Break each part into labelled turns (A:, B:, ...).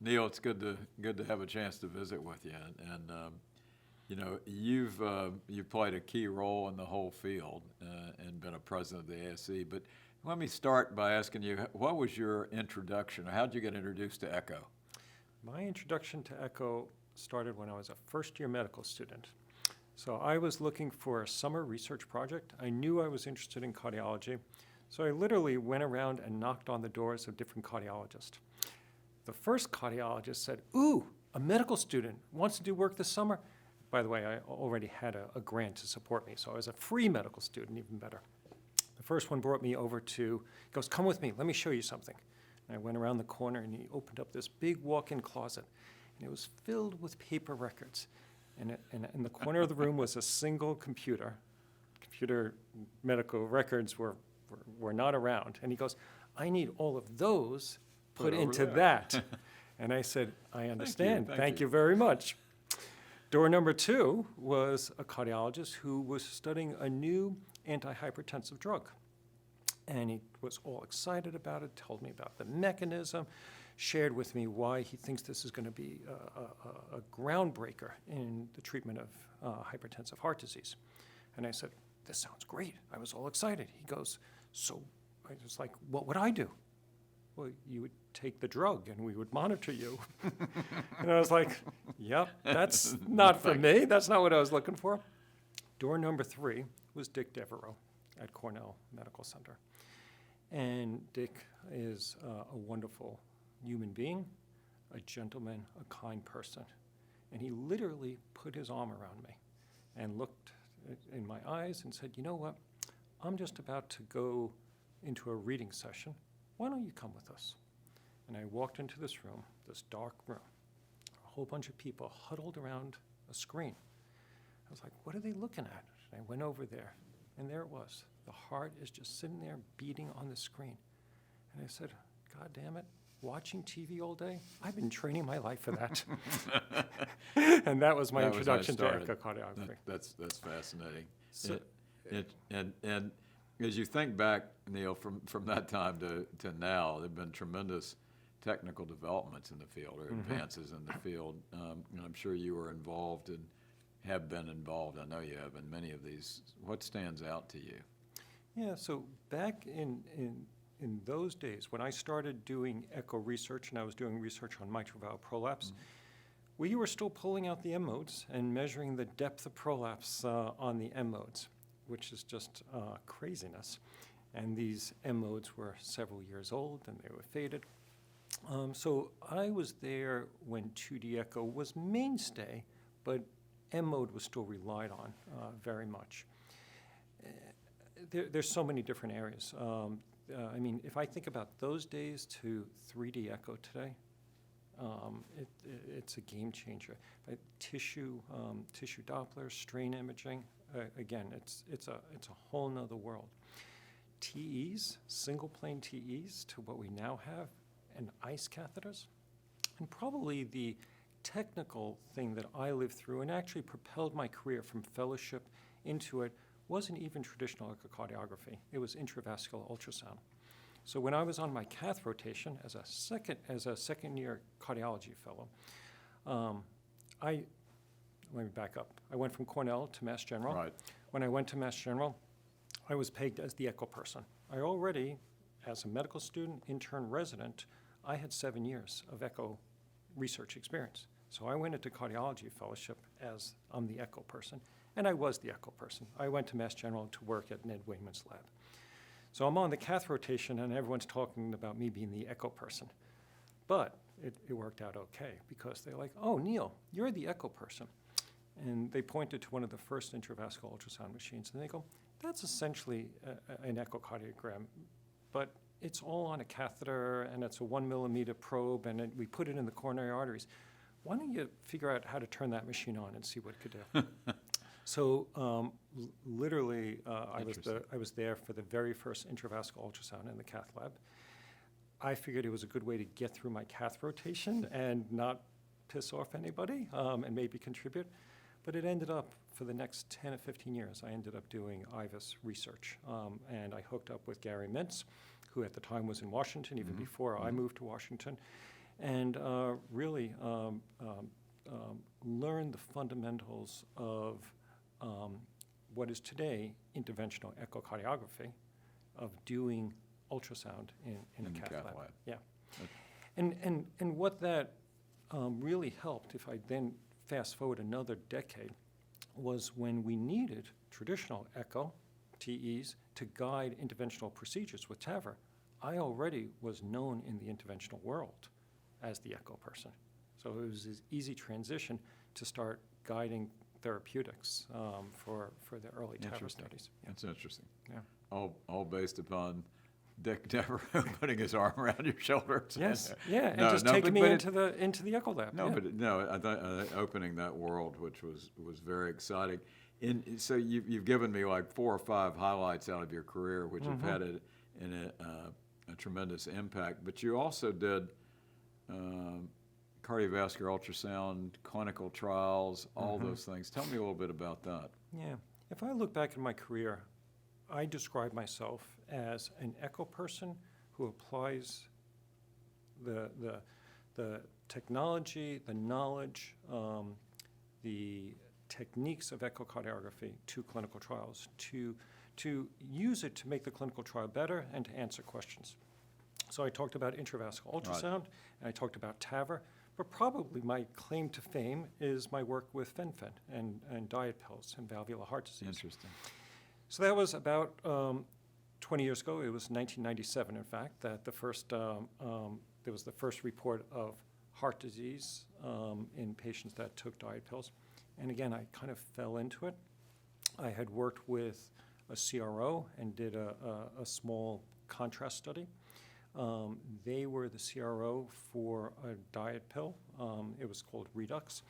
A: Neil, it's good to have a chance to visit with you, and you know, you've played a key role in the whole field and been a president of the ASE. But let me start by asking you, what was your introduction? How did you get introduced to echo?
B: My introduction to echo started when I was a first-year medical student. So I was looking for a summer research project. I knew I was interested in cardiology, so I literally went around and knocked on the doors of different cardiologists. The first cardiologist said, "Ooh, a medical student wants to do work this summer." By the way, I already had a grant to support me, so I was a free medical student, even better. The first one brought me over to, he goes, "Come with me, let me show you something." And I went around the corner and he opened up this big walk-in closet, and it was filled with paper records. And in the corner of the room was a single computer. Computer medical records were not around. And he goes, "I need all of those put into that." And I said, "I understand. Thank you very much." Door number 2 was a cardiologist who was studying a new antihypertensive drug. And he was all excited about it, told me about the mechanism, shared with me why he thinks this is going to be a groundbreaker in the treatment of hypertensive heart disease. And I said, "This sounds great." I was all excited. He goes, "So," I was like, "what would I do?" "Well, you would take the drug and we would monitor you." And I was like, "Yep, that's not for me. That's not what I was looking for." Door number 3 was Dick Devereaux at Cornell Medical Center. And Dick is a wonderful human being, a gentleman, a kind person. And he literally put his arm around me and looked in my eyes and said, "You know what? I'm just about to go into a reading session. Why don't you come with us?" And I walked into this room, this dark room, a whole bunch of people huddled around a screen. I was like, "What are they looking at?" And I went over there, and there it was. The heart is just sitting there beating on the screen. And I said, "God damn it, watching TV all day? I've been training my life for that." And that was my introduction to echocardiography.
A: That's fascinating. So, and as you think back, Neil, from that time to now, there have been tremendous technical developments in the field, or advances in the field. And I'm sure you were involved and have been involved, I know you have, in many of these. What stands out to you?
B: Yeah, so back in those days, when I started doing echo research, and I was doing research on mitral valve prolapse, we were still pulling out the M-modes and measuring the depth of prolapse on the M-modes, which is just craziness. And these M-modes were several years old, and they were faded. So I was there when 2D echo was mainstay, but M-mode was still relied on very much. There's so many different areas. I mean, if I think about those days to 3D echo today, it's a game changer. Tissue Doppler, strain imaging, again, it's a whole nother world. TEs, single plane TEs, to what we now have, and ICE catheters, and probably the technical thing that I lived through and actually propelled my career from fellowship into it wasn't even traditional echocardiography. It was intravascular ultrasound. So when I was on my cath rotation as a second-year cardiology fellow, let me back up. I went from Cornell to Mass General.
A: Right.
B: When I went to Mass General, I was pegged as the echo person. I already, as a medical student, intern, resident, I had 7 years of echo research experience. So I went into cardiology fellowship as I'm the echo person, and I was the echo person. I went to Mass General to work at Ned Wingman's lab. So I'm on the cath rotation, and everyone's talking about me being the echo person. But it worked out okay, because they're like, "Oh, Neil, you're the echo person." And they pointed to one of the first intravascular ultrasound machines, and they go, "That's essentially an echocardiogram, but it's all on a catheter, and it's a 1 millimeter probe, and we put it in the coronary arteries. Why don't you figure out how to turn that machine on and see what it could do?" So literally, I was there for the very first intravascular ultrasound in the cath lab. I figured it was a good way to get through my cath rotation and not piss off anybody and maybe contribute. But it ended up, for the next 10 or 15 years, I ended up doing IVUS research. And I hooked up with Gary Mintz, who at the time was in Washington, even before I moved to Washington. and really learn the fundamentals of what is today interventional echocardiography, of doing ultrasound in the cath lab. Yeah. And what that really helped, if I then fast forward another decade, was when we needed traditional echo, TEs, to guide interventional procedures with TAVR. I already was known in the interventional world as the echo person. So it was an easy transition to start guiding therapeutics for the early TAVR studies. Yeah.
A: That's interesting.
B: Yeah.
A: All based upon Dick Devereaux putting his arm around your shoulder.
B: Yes. Yeah, and just taking me into the echo lab.
A: No,
B: yeah.
A: but no, I thought opening that world, which was very exciting. So you've given me like 4 or 5 highlights out of your career, which have had a tremendous impact. But you also did cardiovascular ultrasound, clinical trials, all those things. Tell me a little bit about that.
B: Yeah. If I look back in my career, I describe myself as an echo person who applies the technology, the knowledge, the techniques of echocardiography to clinical trials, to use it to make the clinical trial better and to answer questions. So I talked about intravascular ultrasound, and I talked about TAVR, but probably my claim to fame is my work with fen-phen and diet pills and valvular heart disease.
A: Interesting.
B: So that was about 20 years ago. It was 1997, in fact, that there was the first report of heart disease in patients that took diet pills. And again, I kind of fell into it. I had worked with a CRO and did a small contrast study. They were the CRO for a diet pill. It was called Redux.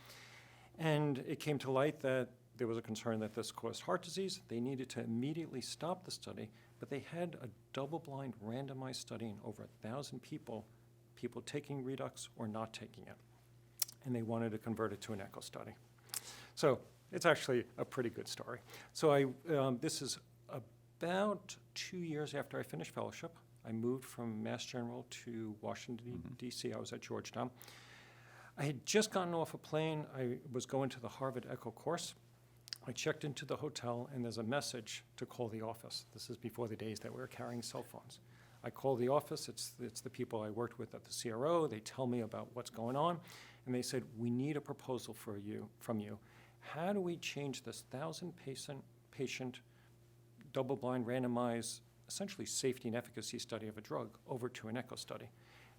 B: And it came to light that there was a concern that this caused heart disease. They needed to immediately stop the study, but they had a double-blind randomized study in over 1,000 people taking Redux or not taking it. And they wanted to convert it to an echo study. So it's actually a pretty good story. So this is about 2 years after I finished fellowship. I moved from Mass General to Washington, D.C. I was at Georgetown. I had just gotten off a plane. I was going to the Harvard Echo course. I checked into the hotel, and there's a message to call the office. This is before the days that we were carrying cell phones. I call the office. It's the people I worked with at the CRO. They tell me about what's going on, and they said, we need a proposal from you. How do we change this 1,000-patient, double-blind, randomized, essentially safety and efficacy study of a drug over to an echo study?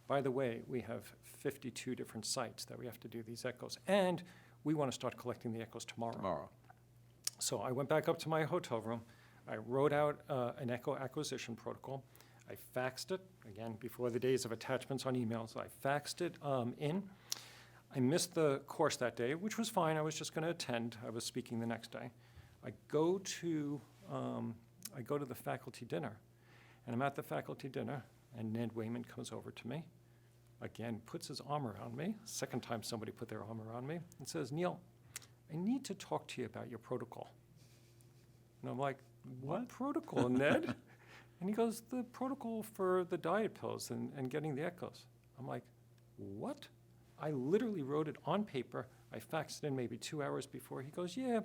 B: By the way, we have 52 different sites that we have to do these echoes, and we want to start collecting the echoes tomorrow. So I went back up to my hotel room. I wrote out an echo acquisition protocol. I faxed it, again, before the days of attachments on emails. I faxed it in. I missed the course that day, which was fine. I was just going to attend. I was speaking the next day. I go to the faculty dinner, and I'm at the faculty dinner, and Ned Wayman comes over to me, again, puts his arm around me, second time somebody put their arm around me, and says, Neil, I need to talk to you about your protocol. And I'm like, what protocol, Ned? And he goes, the protocol for the diet pills and getting the echoes. I'm like, what? I literally wrote it on paper. I faxed it in maybe 2 hours before. He goes, yeah,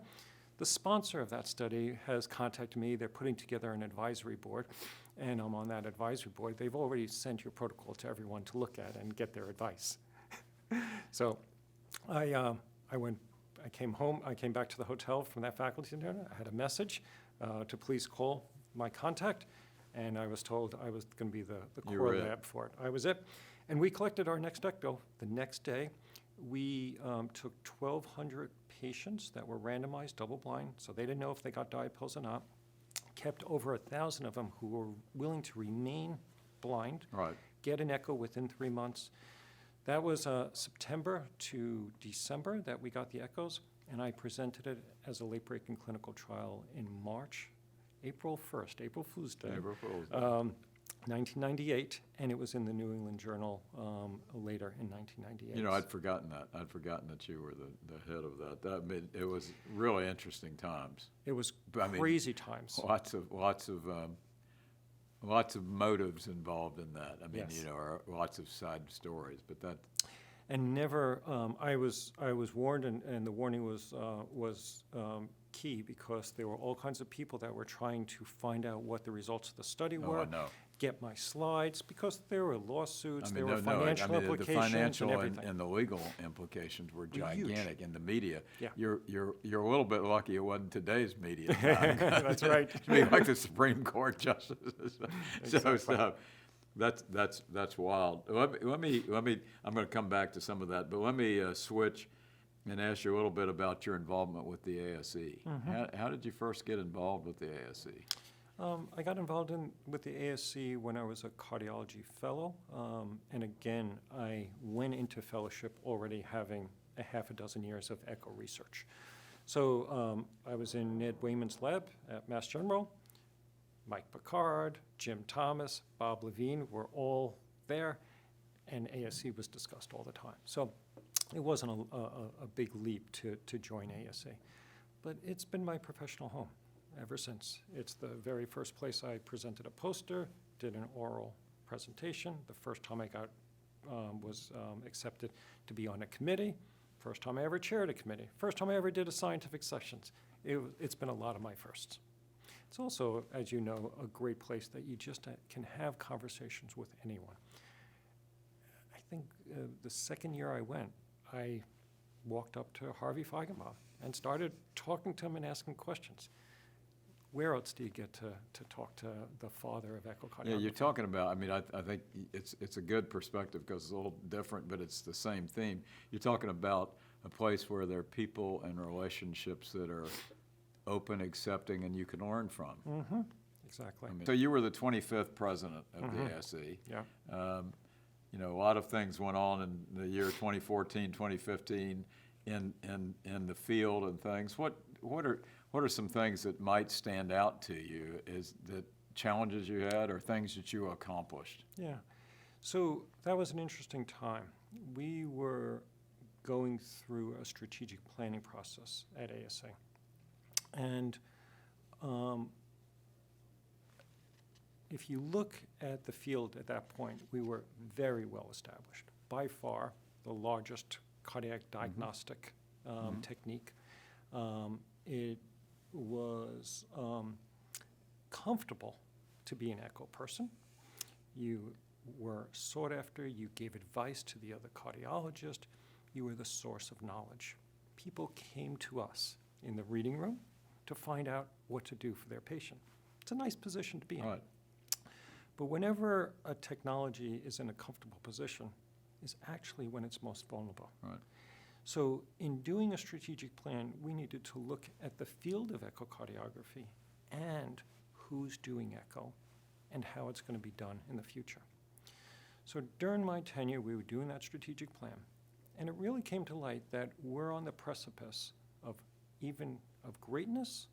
B: the sponsor of that study has contacted me. They're putting together an advisory board, and I'm on that advisory board. They've already sent your protocol to everyone to look at and get their advice. So I came home. I came back to the hotel from that faculty dinner. I had a message to please call my contact, and I was told I was going to be the core lab for it. I was it. And we collected our next echo the next day. We took 1,200 patients that were randomized, double-blind, so they didn't know if they got diet pills or not, kept over 1,000 of them who were willing to remain blind, get an echo within 3 months. That was September to December that we got the echoes, and I presented it as a late-breaking clinical trial in March, April 1st, April Fool's Day. 1998, and it was in the New England Journal later in 1998.
A: You know, I'd forgotten that. I'd forgotten that you were the head of that. That made, it was really interesting times.
B: It was crazy times.
A: Lots of lots of motives involved in that. I mean,
B: Yes.
A: you know, or lots of side stories, but that,
B: And never, I was warned, and the warning was key, because there were all kinds of people that were trying to find out what the results of the study
A: oh,
B: were,
A: I know.
B: get my slides, because there were lawsuits,
A: I
B: there
A: mean,
B: were
A: no, I
B: financial
A: mean, the
B: implications and
A: financial
B: everything.
A: and the legal implications were
B: Were huge.
A: gigantic in the media.
B: Yeah.
A: You're a little bit lucky it wasn't today's media.
B: That's right.
A: To be like the Supreme Court justices.
B: Exactly.
A: So that's wild. Let me, I'm gonna come back to some of that, but let me switch and ask you a little bit about your involvement with the ASE. How did you first get involved with the ASE?
B: I got involved with the ASE when I was a cardiology fellow, and again, I went into fellowship already having a half a dozen years of echo research. So I was in Ned Wayman's lab at Mass General. Mike Picard, Jim Thomas, Bob Levine were all there, and ASE was discussed all the time. So it wasn't a big leap to join ASE, but it's been my professional home ever since. It's the very first place I presented a poster, did an oral presentation. The first time I got was accepted to be on a committee. First time I ever chaired a committee. First time I ever did a scientific sessions. It's been a lot of my firsts. It's also, as you know, a great place that you just can have conversations with anyone. I think the second year I went, I walked up to Harvey Feigenbaum and started talking to him and asking questions. Where else do you get to talk to the father of echocardiography?
A: Yeah, you're talking about, I mean, I think it's a good perspective because it's a little different, but it's the same theme. You're talking about a place where there are people and relationships that are open, accepting, and you can learn from.
B: Mm-hmm. Exactly.
A: I mean, so you were the 25th president of the ASE.
B: Yeah.
A: You know, a lot of things went on in the year 2014, 2015 in the field and things. What are some things that might stand out to you as the challenges you had or things that you accomplished?
B: Yeah. So that was an interesting time. We were going through a strategic planning process at ASE. And if you look at the field at that point, we were very well established. By far, the largest cardiac diagnostic technique. It was comfortable to be an echo person. You were sought after. You gave advice to the other cardiologist. You were the source of knowledge. People came to us in the reading room to find out what to do for their patient. It's a nice position to be in.
A: Right.
B: But whenever a technology is in a comfortable position is actually when it's most vulnerable.
A: Right.
B: So in doing a strategic plan, we needed to look at the field of echocardiography and who's doing echo and how it's going to be done in the future. So during my tenure, we were doing that strategic plan, and it really came to light that we're on the precipice of greatness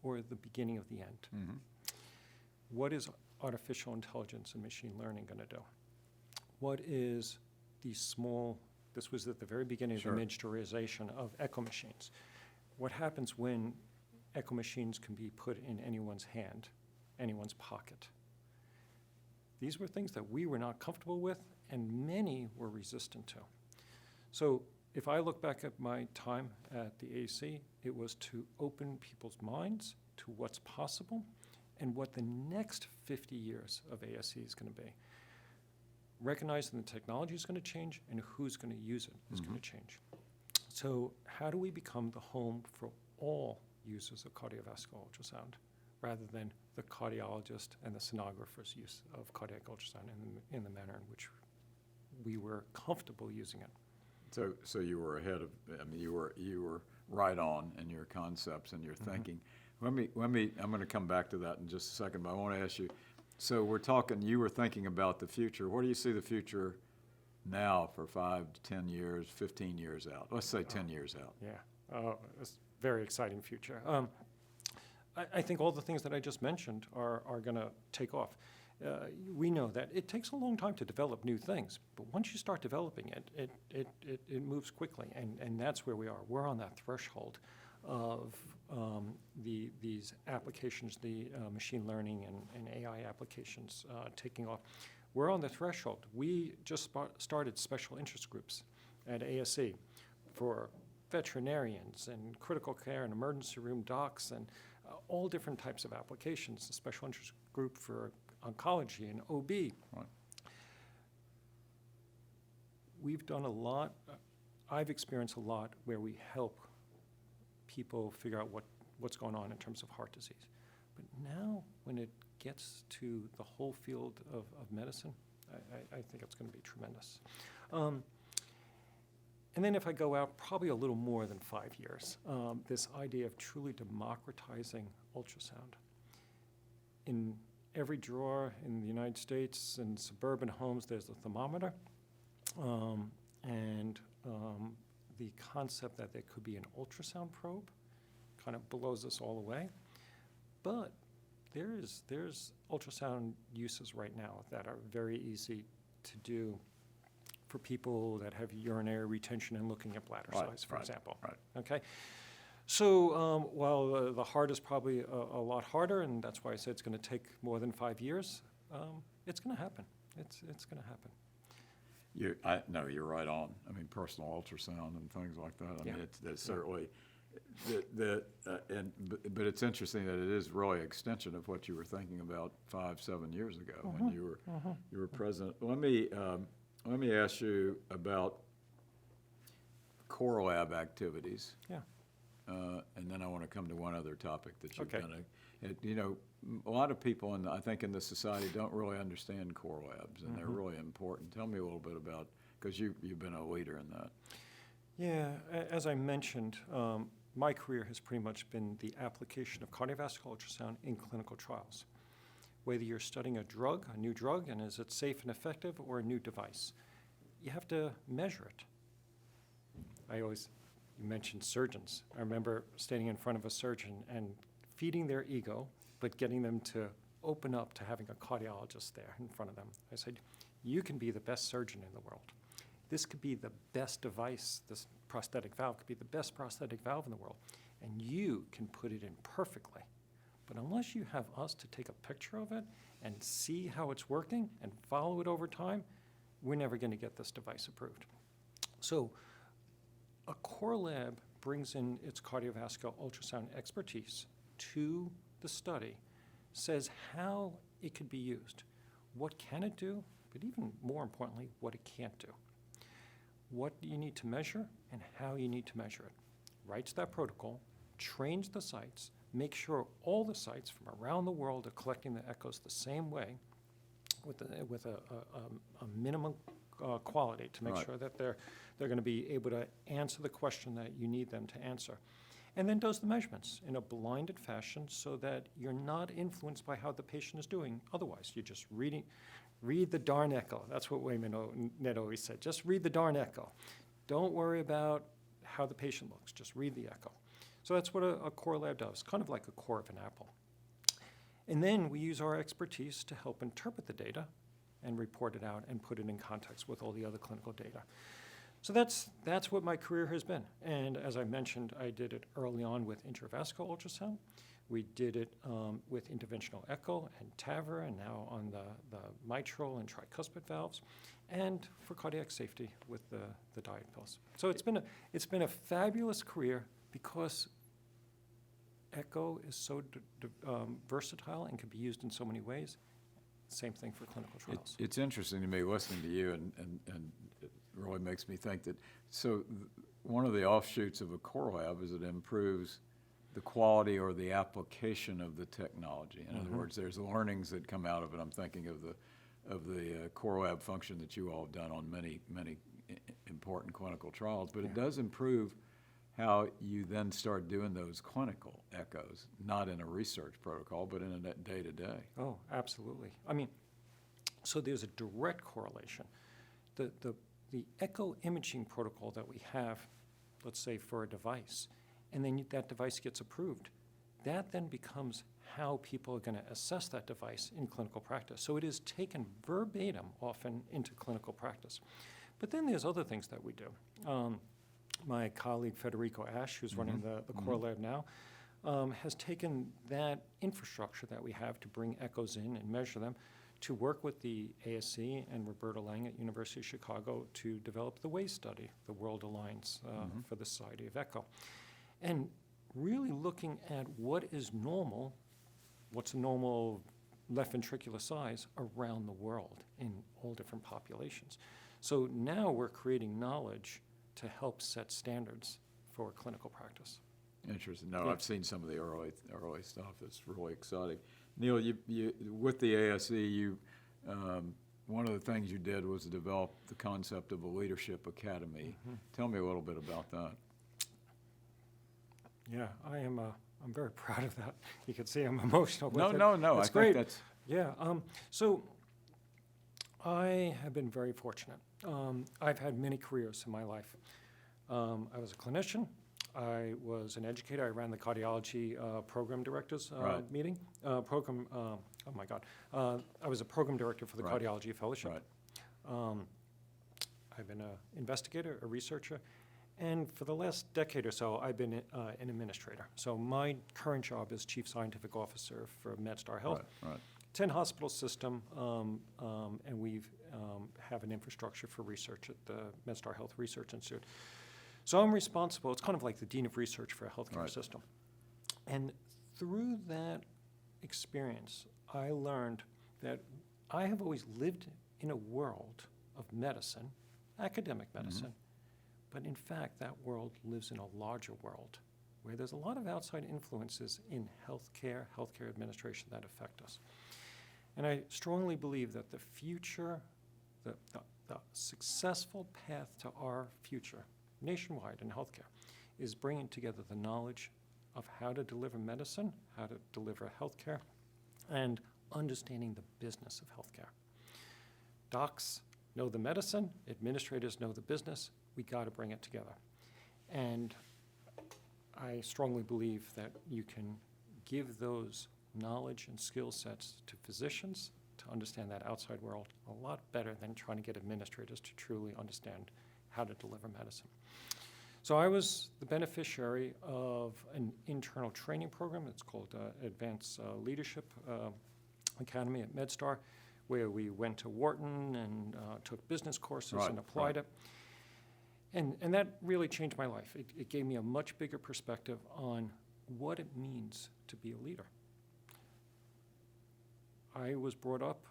B: or the beginning of the end.
A: Mm-hmm.
B: What is artificial intelligence and machine learning going to do? What is these small, this was at the very beginning
A: Sure.
B: of the miniaturization of echo machines. What happens when echo machines can be put in anyone's hand, anyone's pocket? These were things that we were not comfortable with and many were resistant to. So if I look back at my time at the ASE, it was to open people's minds to what's possible and what the next 50 years of ASE is going to be. Recognizing the technology is going to change and who's going to use it is going to change. So how do we become the home for all users of cardiovascular ultrasound rather than the cardiologist and the sonographer's use of cardiac ultrasound in the manner in which we were comfortable using it?
A: So you were ahead of, I mean, you were right on in your concepts and your thinking. I'm going to come back to that in just a second, but I want to ask you, so we're talking, you were thinking about the future. Where do you see the future now for 5 to 10 years, 15 years out? Let's say 10 years out.
B: Yeah, it's a very exciting future. I think all the things that I just mentioned are going to take off. We know that it takes a long time to develop new things, but once you start developing it, it moves quickly, and that's where we are. We're on that threshold of these applications, the machine learning and AI applications taking off. We're on the threshold. We just started special interest groups at ASE for veterinarians and critical care and emergency room docs and all different types of applications, a special interest group for oncology and OB.
A: Right.
B: We've done a lot. I've experienced a lot where we help people figure out what's going on in terms of heart disease. But now, when it gets to the whole field of medicine, I think it's going to be tremendous. And then if I go out probably a little more than 5 years, this idea of truly democratizing ultrasound. In every drawer in the United States, in suburban homes, there's a thermometer. The concept that there could be an ultrasound probe kind of blows us all away. But there's ultrasound uses right now that are very easy to do for people that have urinary retention and looking at bladder size, for example.
A: Right.
B: Okay. So while the heart is probably a lot harder, and that's why I said it's going to take more than 5 years, it's going to happen. It's going to happen.
A: No, you're right on. I mean, personal ultrasound and things like that. I mean, it's certainly but it's interesting that it is really an extension of what you were thinking about 5-7 years ago when you were president. Let me ask you about core lab activities.
B: Yeah.
A: And then I want to come to one other topic that you've
B: Okay.
A: done. A lot of people, I think in this society, don't really understand core labs, and they're really important. Tell me a little bit about, because you've been a leader in that.
B: Yeah, as I mentioned, my career has pretty much been the application of cardiovascular ultrasound in clinical trials. Whether you're studying a new drug, and is it safe and effective, or a new device, you have to measure it. You mentioned surgeons. I remember standing in front of a surgeon and feeding their ego, but getting them to open up to having a cardiologist there in front of them. I said, you can be the best surgeon in the world. This could be the best device, this prosthetic valve could be the best prosthetic valve in the world, and you can put it in perfectly. But unless you have us to take a picture of it and see how it's working and follow it over time, we're never going to get this device approved. So a core lab brings in its cardiovascular ultrasound expertise to the study, says how it could be used, what can it do, but even more importantly, what it can't do. What you need to measure and how you need to measure it. Writes that protocol, trains the sites, make sure all the sites from around the world are collecting the echoes the same way with a minimum quality to make sure that they're going to be able to answer the question that you need them to answer. And then does the measurements in a blinded fashion so that you're not influenced by how the patient is doing. Otherwise, you're just read the darn echo. That's what Ned always said. Just read the darn echo. Don't worry about how the patient looks. Just read the echo. So that's what a core lab does, kind of like a core of an apple. And then we use our expertise to help interpret the data and report it out and put it in context with all the other clinical data. So that's what my career has been. And as I mentioned, I did it early on with intravascular ultrasound. We did it with interventional echo and TAVR, and now on the mitral and tricuspid valves, and for cardiac safety with the diet pills. So it's been a fabulous career because echo is so versatile and can be used in so many ways. Same thing for clinical trials.
A: It's interesting to me listening to you, and it really makes me think that, one of the offshoots of a core lab is it improves the quality or the application of the technology. In other words, there's learnings that come out of it. I'm thinking of the core lab function that you all have done on many important clinical trials, but it does improve how you then start doing those clinical echoes, not in a research protocol, but in a day-to-day.
B: Oh, absolutely. I mean, so there's a direct correlation. The echo imaging protocol that we have, let's say for a device, and then that device gets approved, that then becomes how people are going to assess that device in clinical practice. So it is taken verbatim often into clinical practice. But then there's other things that we do. my colleague Federico Ash, who's running the core lab now, has taken that infrastructure that we have to bring echoes in and measure them to work with the ASE and Roberta Lang at University of Chicago to develop the WAIS study, the World Alliance for the Society of Echo. And really looking at what is normal, what's a normal left ventricular size around the world in all different populations. So now we're creating knowledge to help set standards for clinical practice.
A: Interesting. No,
B: Yeah.
A: I've seen some of the early stuff. It's really exciting. Neil, you with the ASE, one of the things you did was develop the concept of a leadership academy. Tell me a little bit about that.
B: Yeah, I'm very proud of that. You can see I'm emotional with it.
A: No.
B: It's
A: I
B: great.
A: think that's
B: Yeah, so I have been very fortunate. I've had many careers in my life. I was a clinician. I was an educator. I ran the cardiology program directors
A: Right.
B: meeting. Oh my God. I was a program director for the
A: Right.
B: cardiology fellowship.
A: right.
B: I've been an investigator, a researcher, and for the last decade or so, I've been an administrator. So my current job is Chief Scientific Officer for MedStar Health.
A: Right.
B: 10 hospital system, and we have an infrastructure for research at the MedStar Health Research Institute. So I'm responsible, it's kind of like the Dean of Research for a healthcare
A: Right.
B: system. And through that experience, I learned that I have always lived in a world of medicine, academic medicine, but in fact, that world lives in a larger world where there's a lot of outside influences in healthcare administration that affect us. And I strongly believe that the future, the successful path to our future nationwide in healthcare is bringing together the knowledge of how to deliver medicine, how to deliver healthcare, and understanding the business of healthcare. Docs know the medicine, administrators know the business. We got to bring it together. And I strongly believe that you can give those knowledge and skill sets to physicians to understand that outside world a lot better than trying to get administrators to truly understand how to deliver medicine. So I was the beneficiary of an internal training program. It's called Advanced Leadership Academy at MedStar, where we went to Wharton and took business courses
A: Right,
B: and applied it. And that really changed my life. It gave me a much bigger perspective on what it means to be a leader. I was brought up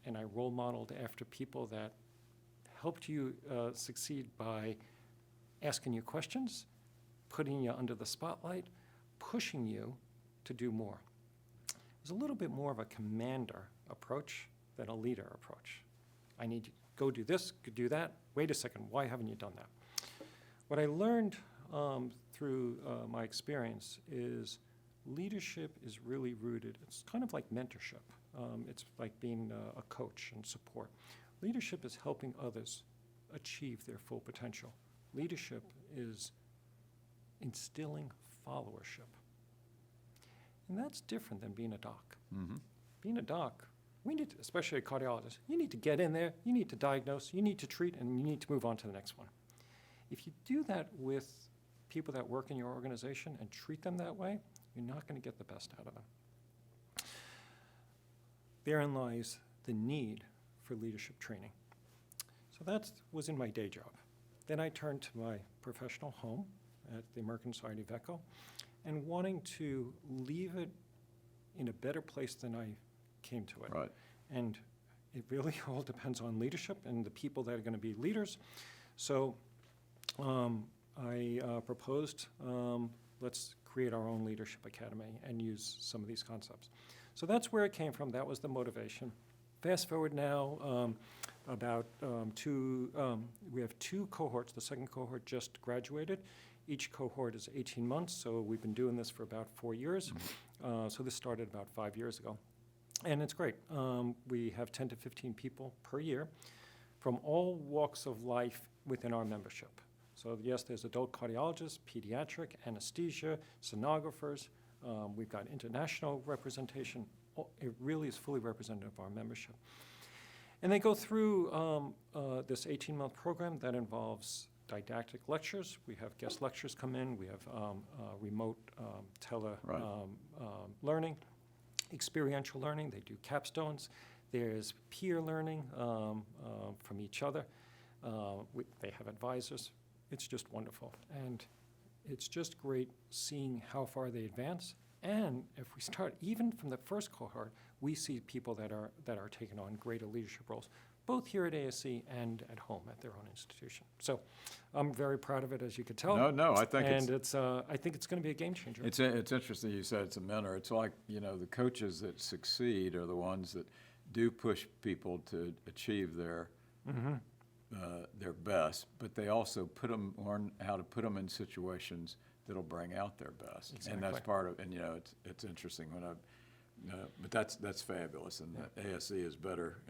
B: and I role modeled after people that helped you succeed by asking you questions, putting you under the spotlight, pushing you to do more. It was a little bit more of a commander approach than a leader approach. I need you to go do this, go do that. Wait a second, why haven't you done that? What I learned through my experience is leadership is really rooted, it's kind of like mentorship. It's like being a coach and support. Leadership is helping others achieve their full potential. Leadership is instilling followership. And that's different than being a doc. Being a doc, we need to, especially a cardiologist, you need to get in there, you need to diagnose, you need to treat, and you need to move on to the next one. If you do that with people that work in your organization and treat them that way, you're not going to get the best out of them. Therein lies the need for leadership training. So that was in my day job. Then I turned to my professional home at the American Society of Echo and wanting to leave it in a better place than I came to it.
A: Right.
B: And it really all depends on leadership and the people that are going to be leaders. So I proposed, let's create our own leadership academy and use some of these concepts. So that's where it came from. That was the motivation. Fast forward now, we have two cohorts. The second cohort just graduated. Each cohort is 18 months, so we've been doing this for about 4 years. So this started about 5 years ago. And it's great. We have 10 to 15 people per year from all walks of life within our membership. So yes, there's adult cardiologists, pediatric, anesthesia, sonographers. We've got international representation. It really is fully representative of our membership. And they go through this 18-month program that involves didactic lectures. We have guest lectures come in. We have remote
A: Right.
B: learning, experiential learning. They do capstones. There's peer learning from each other. They have advisors. It's just wonderful. And it's just great seeing how far they advance. And if we start even from the first cohort, we see people that are taking on greater leadership roles, both here at ASE and at home at their own institution. So I'm very proud of it, as you could tell.
A: No, I think
B: I think it's going to be a game changer.
A: It's interesting you said it's a mentor. It's like, the coaches that succeed are the ones that do push people to achieve their best, but they also learn how to put them in situations that'll bring out their best.
B: Exactly.
A: And that's part of, and it's interesting but that's fabulous, and ASE is better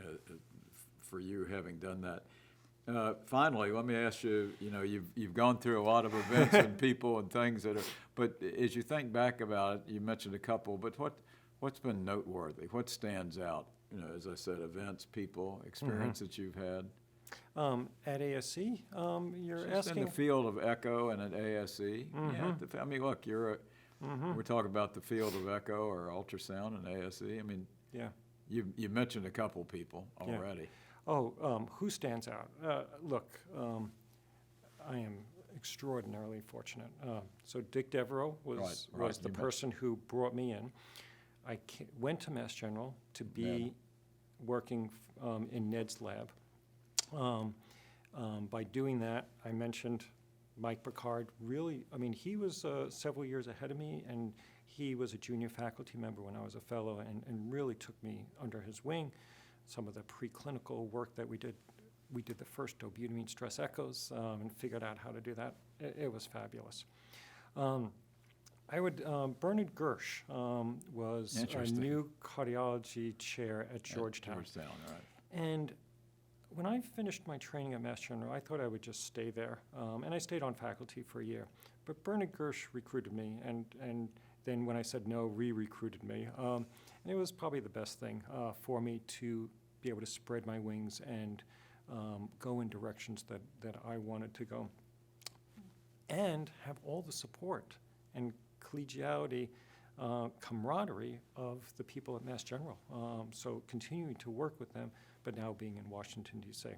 A: for you having done that. Finally, let me ask you, you've gone through a lot of events and people and things but as you think back about it, you mentioned a couple, but what's been noteworthy? What stands out? As I said, events, people, experience that you've had.
B: At ASE, you're
A: Just
B: asking?
A: in the field of echo and at ASE. Yeah, look, we're talking about the field of echo or ultrasound and ASE.
B: Yeah.
A: You mentioned a couple people already.
B: Who stands out? Look, I am extraordinarily fortunate. So Dick Devereaux was the person who brought me in. I went to Mass General to be working in Ned's lab. By doing that, I mentioned Mike Picard. Really, he was several years ahead of me, and he was a junior faculty member when I was a fellow, and really took me under his wing. Some of the preclinical work that we did the first dobutamine stress echoes and figured out how to do that. It was fabulous. Bernard Gersh was a new cardiology chair at Georgetown.
A: Right.
B: And when I finished my training at Mass General, I thought I would just stay there. And I stayed on faculty for a year. But Bernard Gersh recruited me, and then when I said no, re-recruited me. And it was probably the best thing for me to be able to spread my wings and go in directions that I wanted to go. And have all the support and collegiality, camaraderie of the people at Mass General. So continuing to work with them, but now being in Washington, D.C.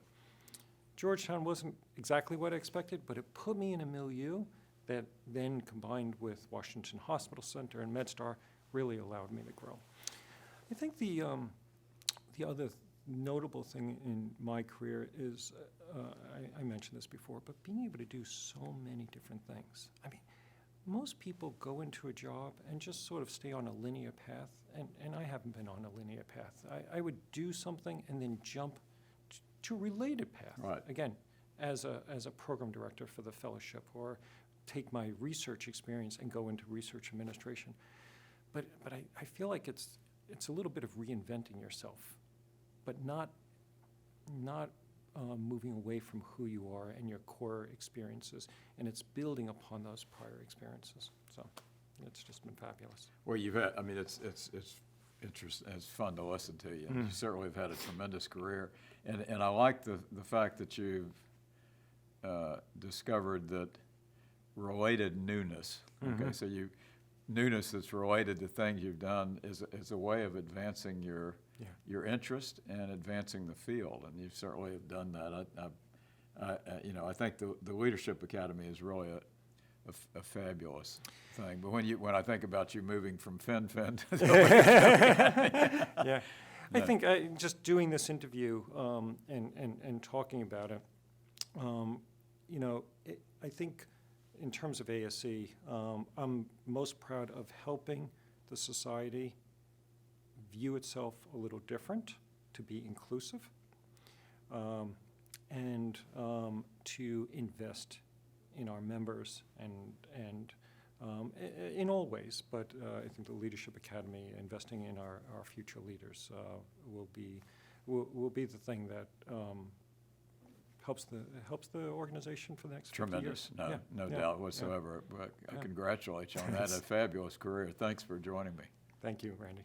B: Georgetown wasn't exactly what I expected, but it put me in a milieu that then, combined with Washington Hospital Center and MedStar, really allowed me to grow. I think the other notable thing in my career is, I mentioned this before, but being able to do so many different things. Most people go into a job and just sort of stay on a linear path, and I haven't been on a linear path. I would do something and then jump to a related path.
A: Right.
B: Again, as a program director for the fellowship, or take my research experience and go into research administration. But I feel like it's a little bit of reinventing yourself, but not moving away from who you are and your core experiences, and it's building upon those prior experiences. So it's just been fabulous.
A: Well, you've had, it's interesting, it's fun to listen to you. You certainly have had a tremendous career, and I like the fact that you've discovered that related newness. Okay, so newness that's related to things you've done is a way of advancing your interest and advancing the field, and you certainly have done that. I think the Leadership Academy is really a fabulous thing. But when I think about you moving from FinFin to the
B: yeah, I think just doing this interview and talking about it, I think in terms of ASE, I'm most proud of helping the society view itself a little different, to be inclusive, and to invest in our members and in all ways. But I think the Leadership Academy, investing in our future leaders, will be the thing that helps the organization for the next 50 years.
A: Tremendous, no doubt whatsoever. But I congratulate you on that. A fabulous career. Thanks for joining me.
B: Thank you, Randy.